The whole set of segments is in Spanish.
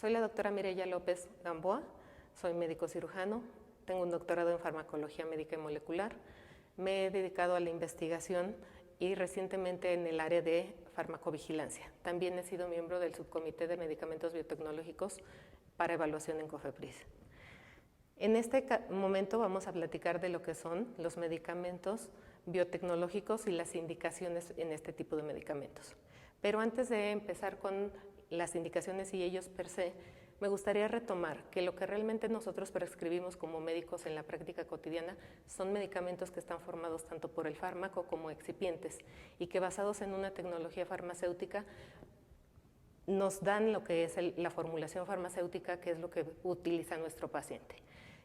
Soy la doctora Mireya López Gamboa, soy médico cirujano, tengo un doctorado en farmacología médica y molecular, me he dedicado a la investigación y recientemente en el área de farmacovigilancia. También he sido miembro del subcomité de medicamentos biotecnológicos para evaluación en COFEPRIS. En este momento vamos a platicar de lo que son los medicamentos biotecnológicos y las indicaciones en este tipo de medicamentos. Pero antes de empezar con las indicaciones y ellos per se, me gustaría retomar que lo que realmente nosotros prescribimos como médicos en la práctica cotidiana son medicamentos que están formados tanto por el fármaco como excipientes y que basados en una tecnología farmacéutica nos dan lo que es la formulación farmacéutica, que es lo que utiliza nuestro paciente.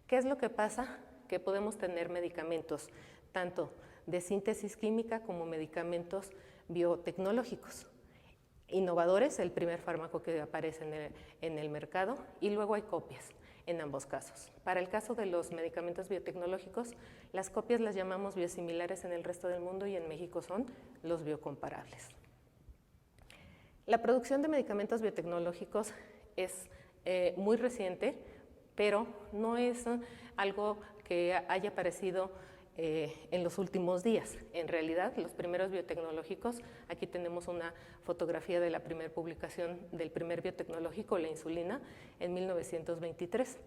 ¿Qué es lo que pasa? Que podemos tener medicamentos tanto de síntesis química como medicamentos biotecnológicos. Innovadores, el primer fármaco que aparece en el mercado, y luego hay copias en ambos casos. Para el caso de los medicamentos biotecnológicos, las copias las llamamos biosimilares en el resto del mundo y en México son los biocomparables. La producción de medicamentos biotecnológicos es muy reciente, pero no es algo que haya aparecido en los últimos días. En realidad, los primeros biotecnológicos, aquí tenemos una fotografía de la primera publicación del primer biotecnológico, la insulina, en 1923.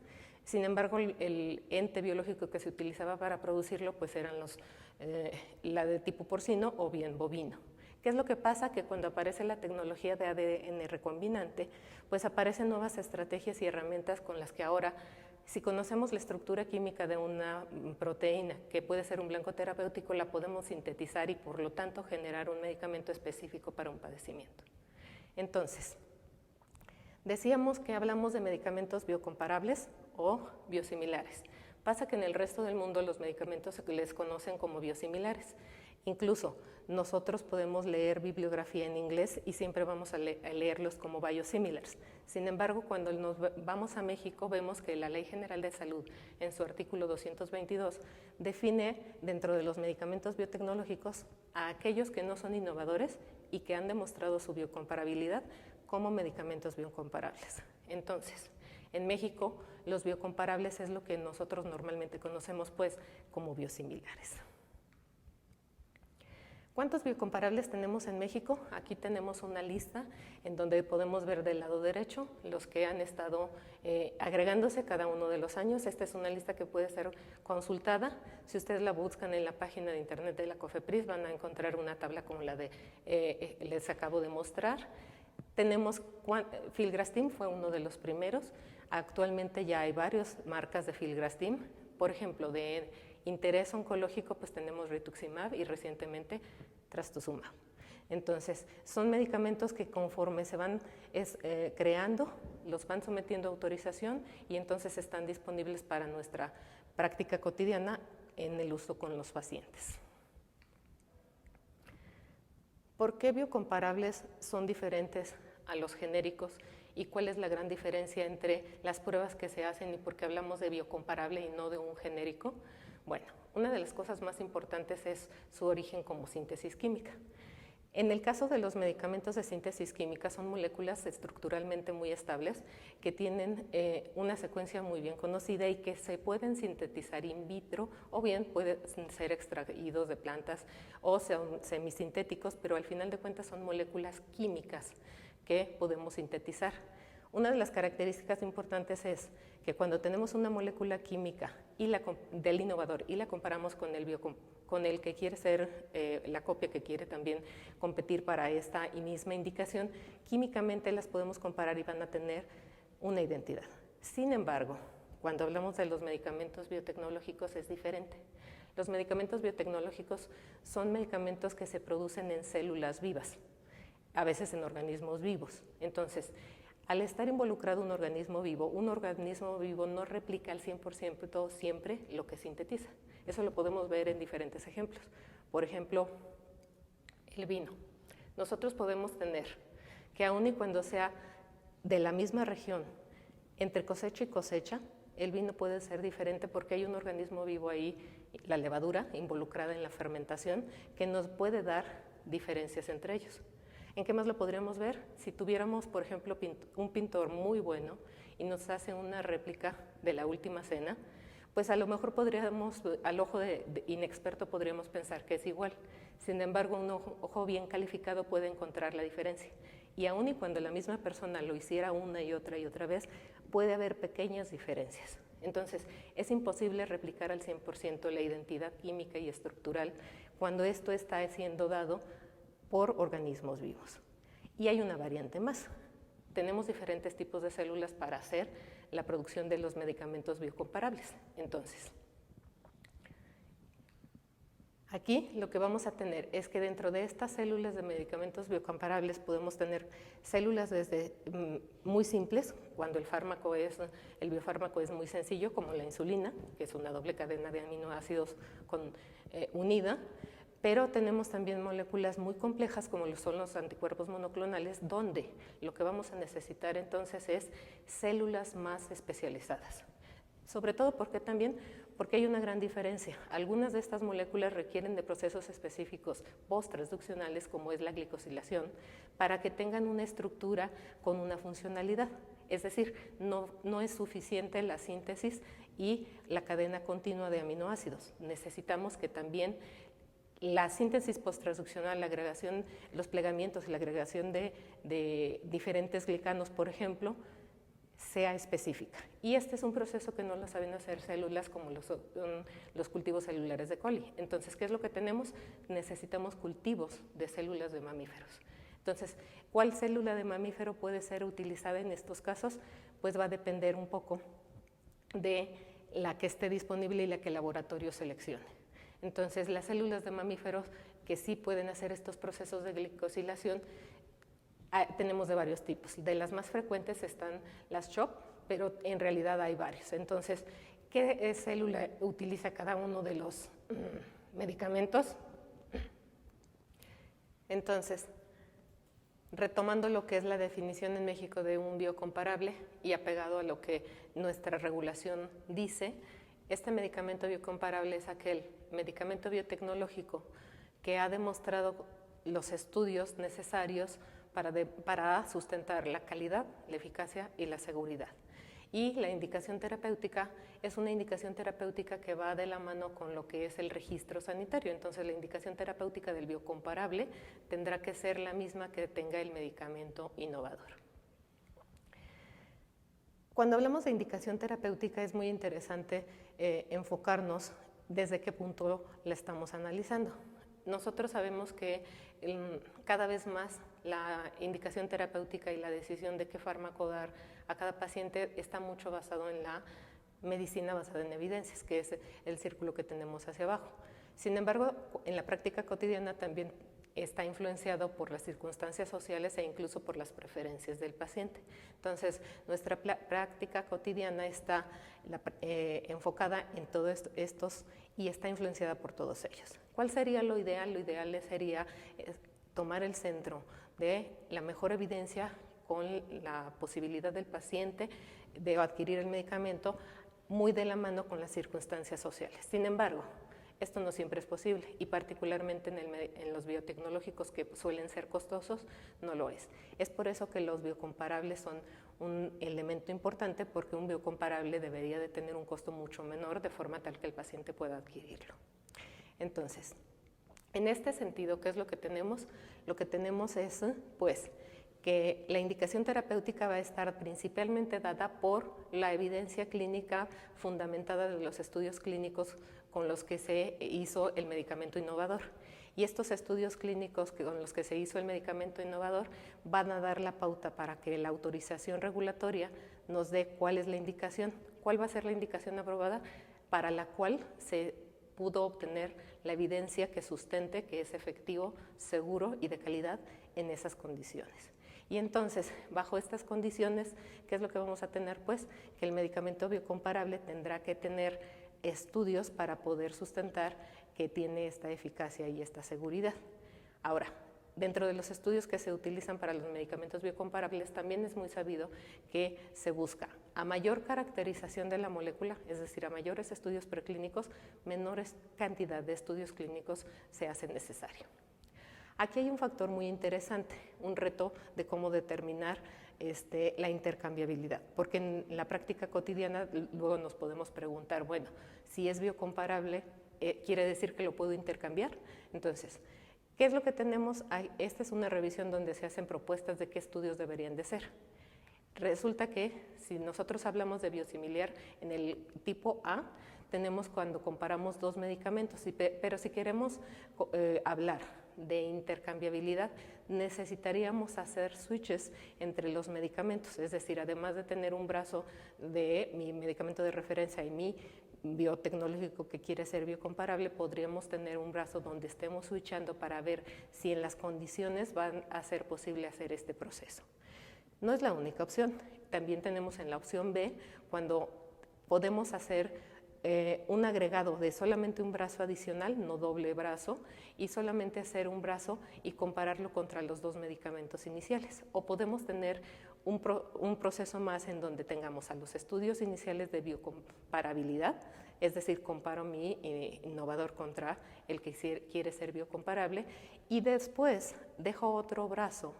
Sin embargo, el ente biológico que se utilizaba para producirlo pues eran la de tipo porcino o bien bovino. ¿Qué es lo que pasa? Que cuando aparece la tecnología de ADN recombinante, pues aparecen nuevas estrategias y herramientas con las que ahora, si conocemos la estructura química de una proteína que puede ser un blanco terapéutico, la podemos sintetizar y por lo tanto generar un medicamento específico para un padecimiento. Entonces, decíamos que hablamos de medicamentos biocomparables o biosimilares. Pasa que en el resto del mundo los medicamentos se les conocen como biosimilares. Incluso nosotros podemos leer bibliografía en inglés y siempre vamos a leerlos como biosimilars. Sin embargo, cuando nos vamos a México, vemos que la Ley General de Salud, en su artículo 222, define dentro de los medicamentos biotecnológicos a aquellos que no son innovadores y que han demostrado su biocomparabilidad como medicamentos biocomparables. Entonces, en México, los biocomparables es lo que nosotros normalmente conocemos pues como biosimilares. ¿Cuántos biocomparables tenemos en México? Aquí tenemos una lista en donde podemos ver del lado derecho los que han estado agregándose cada uno de los años. Esta es una lista que puede ser consultada. Si ustedes la buscan en la página de internet de la COFEPRIS van a encontrar una tabla como la de les acabo de mostrar. Tenemos Filgrastim, fue uno de los primeros. Actualmente ya hay varias marcas de Filgrastim. Por ejemplo, de interés oncológico, pues tenemos Rituximab y recientemente Trastuzumab. Entonces, son medicamentos que conforme se van creando, los van sometiendo a autorización y entonces están disponibles para nuestra práctica cotidiana en el uso con los pacientes. ¿Por qué biocomparables son diferentes a los genéricos y cuál es la gran diferencia entre las pruebas que se hacen y por qué hablamos de biocomparable y no de un genérico? Bueno, una de las cosas más importantes es su origen como síntesis química. En el caso de los medicamentos de síntesis química son moléculas estructuralmente muy estables que tienen una secuencia muy bien conocida y que se pueden sintetizar in vitro o bien pueden ser extraídos de plantas o son semisintéticos, pero al final de cuentas son moléculas químicas que podemos sintetizar. Una de las características importantes es que cuando tenemos una molécula química del innovador y la comparamos con el que quiere ser la copia que quiere también competir para esta misma indicación, químicamente las podemos comparar y van a tener una identidad. Sin embargo, cuando hablamos de los medicamentos biotecnológicos es diferente. Los medicamentos biotecnológicos son medicamentos que se producen en células vivas, a veces en organismos vivos. Entonces, al estar involucrado un organismo vivo no replica al 100% siempre lo que sintetiza. Eso lo podemos ver en diferentes ejemplos. Por ejemplo, el vino. Nosotros podemos tener que aun y cuando sea de la misma región, entre cosecha y cosecha, el vino puede ser diferente porque hay un organismo vivo ahí, la levadura, involucrada en la fermentación, que nos puede dar diferencias entre ellos. ¿En qué más lo podríamos ver? Si tuviéramos, por ejemplo, un pintor muy bueno y nos hace una réplica de La Última Cena, pues a lo mejor podríamos, al ojo de inexperto podríamos pensar que es igual. Sin embargo, un ojo bien calificado puede encontrar la diferencia. Y aun y cuando la misma persona lo hiciera una y otra vez, puede haber pequeñas diferencias. Entonces, es imposible replicar al 100% la identidad química y estructural cuando esto está siendo dado por organismos vivos. Y hay una variante más. Tenemos diferentes tipos de células para hacer la producción de los medicamentos biocomparables. Entonces, aquí lo que vamos a tener es que dentro de estas células de medicamentos biocomparables podemos tener células desde muy simples, cuando el biofármaco es muy sencillo, como la insulina, que es una doble cadena de aminoácidos unida, pero tenemos también moléculas muy complejas como lo son los anticuerpos monoclonales, donde lo que vamos a necesitar entonces es células más especializadas. Sobre todo porque hay una gran diferencia. Algunas de estas moléculas requieren de procesos específicos post-transduccionales, como es la glicosilación, para que tengan una estructura con una funcionalidad. Es decir, no es suficiente la síntesis y la cadena continua de aminoácidos. Necesitamos que también la síntesis post-transduccional, la agregación, los plegamientos y la agregación de diferentes glicanos, por ejemplo, sea específica. Y este es un proceso que no lo saben hacer células como los cultivos celulares de coli. Entonces, ¿qué es lo que tenemos? Necesitamos cultivos de células de mamíferos. Entonces, ¿cuál célula de mamífero puede ser utilizada en estos casos? Pues va a depender un poco de la que esté disponible y la que el laboratorio seleccione. Entonces, las células de mamíferos que sí pueden hacer estos procesos de glicosilación tenemos de varios tipos. De las más frecuentes están las CHOP, pero en realidad hay varios. Entonces, ¿qué célula utiliza cada uno de los medicamentos? Entonces, retomando lo que es la definición en México de un biocomparable y apegado a lo que nuestra regulación dice, este medicamento biocomparable es aquel medicamento biotecnológico que ha demostrado los estudios necesarios para sustentar la calidad, la eficacia y la seguridad. Y la indicación terapéutica es una indicación terapéutica que va de la mano con lo que es el registro sanitario. Entonces, la indicación terapéutica del biocomparable tendrá que ser la misma que tenga el medicamento innovador. Cuando hablamos de indicación terapéutica es muy interesante enfocarnos desde qué punto la estamos analizando. Nosotros sabemos que cada vez más la indicación terapéutica y la decisión de qué fármaco dar a cada paciente está mucho basado en la medicina basada en evidencias, que es el círculo que tenemos hacia abajo. Sin embargo, en la práctica cotidiana también está influenciado por las circunstancias sociales e incluso por las preferencias del paciente. Entonces, nuestra práctica cotidiana está enfocada en todos estos y está influenciada por todos ellos. ¿Cuál sería lo ideal? Lo ideal sería tomar el centro de la mejor evidencia con la posibilidad del paciente de adquirir el medicamento muy de la mano con las circunstancias sociales. Sin embargo, esto no siempre es posible y particularmente en los biotecnológicos que suelen ser costosos, no lo es. Es por eso que los biocomparables son un elemento importante, porque un biocomparable debería de tener un costo mucho menor de forma tal que el paciente pueda adquirirlo. Entonces, en este sentido, ¿qué es lo que tenemos? Lo que tenemos es, pues, que la indicación terapéutica va a estar principalmente dada por la evidencia clínica fundamentada de los estudios clínicos con los que se hizo el medicamento innovador. Y estos estudios clínicos con los que se hizo el medicamento innovador van a dar la pauta para que la autorización regulatoria nos dé cuál es la indicación, cuál va a ser la indicación aprobada para la cual se pudo obtener la evidencia que sustente que es efectivo, seguro y de calidad en esas condiciones. Y entonces, bajo estas condiciones, ¿qué es lo que vamos a tener? Pues que el medicamento biocomparable tendrá que tener estudios para poder sustentar que tiene esta eficacia y esta seguridad. Ahora, dentro de los estudios que se utilizan para los medicamentos biocomparables, también es muy sabido que se busca a mayor caracterización de la molécula, es decir, a mayores estudios preclínicos, menores cantidad de estudios clínicos se hace necesario. Aquí hay un factor muy interesante, un reto de cómo determinar la intercambiabilidad, porque en la práctica cotidiana luego nos podemos preguntar, bueno, si es biocomparable, ¿quiere decir que lo puedo intercambiar? Entonces, ¿qué es lo que tenemos? Esta es una revisión donde se hacen propuestas de qué estudios deberían de ser. Resulta que si nosotros hablamos de biosimilar en el tipo A, tenemos cuando comparamos dos medicamentos, pero si queremos hablar de intercambiabilidad, necesitaríamos hacer switches entre los medicamentos, es decir, además de tener un brazo de mi medicamento de referencia y mi biotecnológico que quiere ser biocomparable, podríamos tener un brazo donde estemos switchando para ver si en las condiciones van a ser posible hacer este proceso. No es la única opción, también tenemos en la opción B cuando podemos hacer un agregado de solamente un brazo adicional, no doble brazo, y solamente hacer un brazo y compararlo contra los dos medicamentos iniciales. O podemos tener un proceso más en donde tengamos a los estudios iniciales de biocomparabilidad, es decir, comparo mi innovador contra el que quiere ser biocomparable, y después dejo otro brazo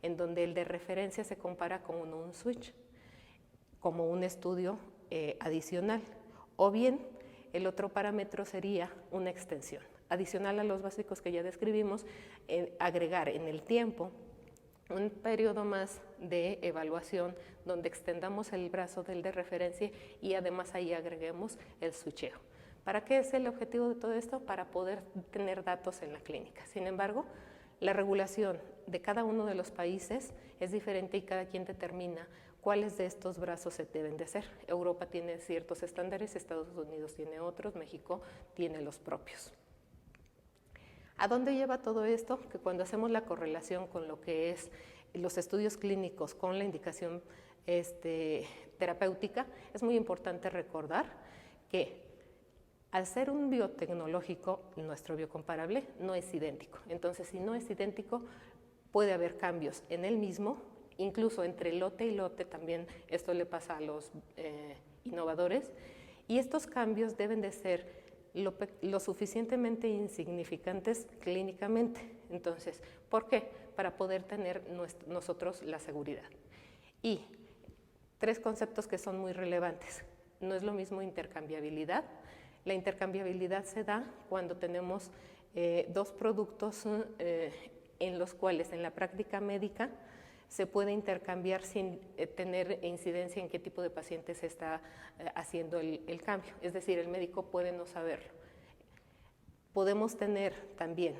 en donde el de referencia se compara con un switch, como un estudio adicional. O bien, el otro parámetro sería una extensión. Adicional a los básicos que ya describimos, agregar en el tiempo un periodo más de evaluación donde extendamos el brazo del de referencia y además ahí agreguemos el switcheo. ¿Para qué es el objetivo de todo esto? Para poder tener datos en la clínica. Sin embargo, la regulación de cada uno de los países es diferente y cada quien determina cuáles de estos brazos se deben de hacer. Europa tiene ciertos estándares, Estados Unidos tiene otros, México tiene los propios. ¿A dónde lleva todo esto? Que cuando hacemos la correlación con lo que es los estudios clínicos con la indicación terapéutica, es muy importante recordar que al ser un biotecnológico, nuestro biocomparable no es idéntico. Entonces, si no es idéntico, puede haber cambios en el mismo, incluso entre lote y lote también esto le pasa a los innovadores, y estos cambios deben de ser lo suficientemente insignificantes clínicamente. Entonces, ¿por qué? Para poder tener nosotros la seguridad. Y tres conceptos que son muy relevantes. No es lo mismo intercambiabilidad. La intercambiabilidad se da cuando tenemos dos productos en los cuales en la práctica médica se puede intercambiar sin tener incidencia en qué tipo de paciente se está haciendo el cambio. Es decir, el médico puede no saberlo. Podemos tener también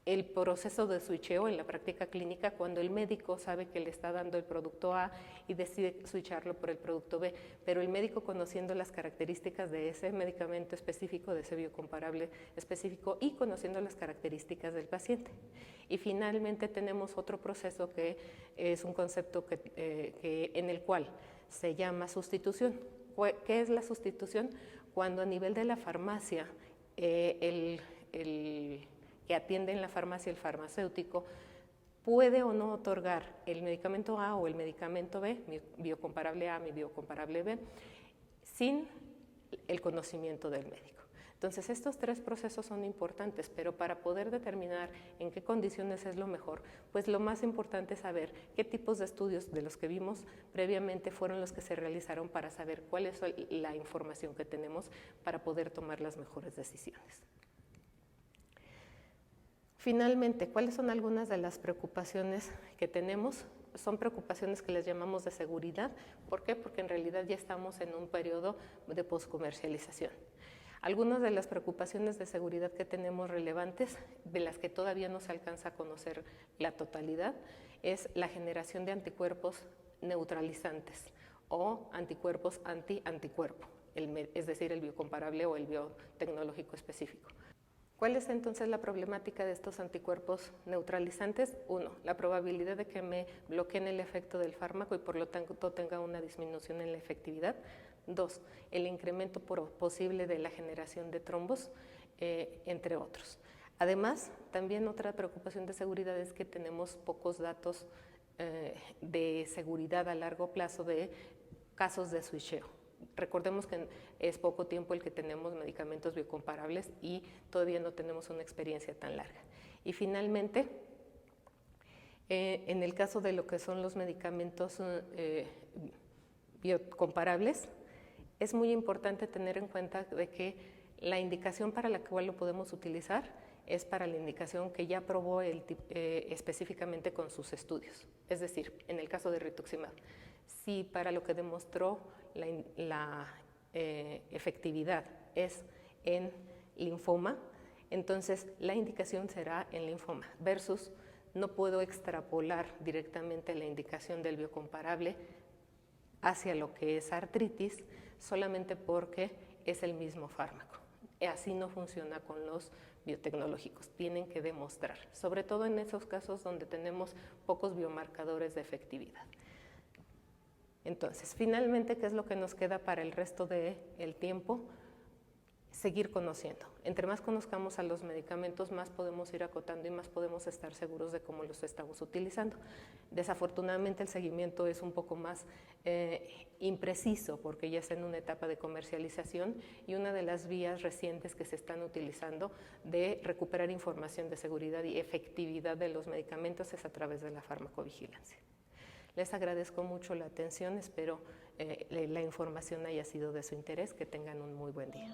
el proceso de switcheo en la práctica clínica cuando el médico sabe que le está dando el producto A y decide switcharlo por el producto B, pero el médico, conociendo las características de ese medicamento específico, de ese biocomparable específico y conociendo las características del paciente. Y finalmente tenemos otro proceso que es un concepto en el cual se llama sustitución. ¿Qué es la sustitución? Cuando a nivel de la farmacia el que atiende en la farmacia, el farmacéutico, puede o no otorgar el medicamento A o el medicamento B, mi biocomparable A, mi biocomparable B, sin el conocimiento del médico. Entonces, estos tres procesos son importantes, pero para poder determinar en qué condiciones es lo mejor, pues lo más importante es saber qué tipos de estudios de los que vimos previamente fueron los que se realizaron para saber cuál es la información que tenemos para poder tomar las mejores decisiones. Finalmente, ¿cuáles son algunas de las preocupaciones que tenemos? Son preocupaciones que les llamamos de seguridad. ¿Por qué? Porque en realidad ya estamos en un periodo de poscomercialización. Algunas de las preocupaciones de seguridad que tenemos relevantes, de las que todavía no se alcanza a conocer la totalidad, es la generación de anticuerpos neutralizantes o anticuerpos anti-anticuerpo, es decir, el biocomparable o el biotecnológico específico. ¿Cuál es entonces la problemática de estos anticuerpos neutralizantes? Uno, la probabilidad de que me bloqueen el efecto del fármaco y por lo tanto tenga una disminución en la efectividad. Dos, el incremento posible de la generación de trombos, entre otros. Además, también otra preocupación de seguridad es que tenemos pocos datos de seguridad a largo plazo de casos de switcheo. Recordemos que es poco tiempo el que tenemos medicamentos biocomparables y todavía no tenemos una experiencia tan larga. Y finalmente, en el caso de lo que son los medicamentos biocomparables, es muy importante tener en cuenta de que la indicación para la cual lo podemos utilizar es para la indicación que ya aprobó específicamente con sus estudios. Es decir, en el caso de rituximab, si para lo que demostró la efectividad es en linfoma, entonces la indicación será en linfoma, versus no puedo extrapolar directamente la indicación del biocomparable hacia lo que es artritis solamente porque es el mismo fármaco. Así no funciona con los biotecnológicos, tienen que demostrar, sobre todo en esos casos donde tenemos pocos biomarcadores de efectividad. Entonces, finalmente, ¿qué es lo que nos queda para el resto del tiempo? Seguir conociendo. Entre más conozcamos a los medicamentos, más podemos ir acotando y más podemos estar seguros de cómo los estamos utilizando. Desafortunadamente, el seguimiento es un poco más impreciso porque ya está en una etapa de comercialización, y una de las vías recientes que se están utilizando de recuperar información de seguridad y efectividad de los medicamentos es a través de la farmacovigilancia. Les agradezco mucho la atención, espero la información haya sido de su interés, que tengan un muy buen día.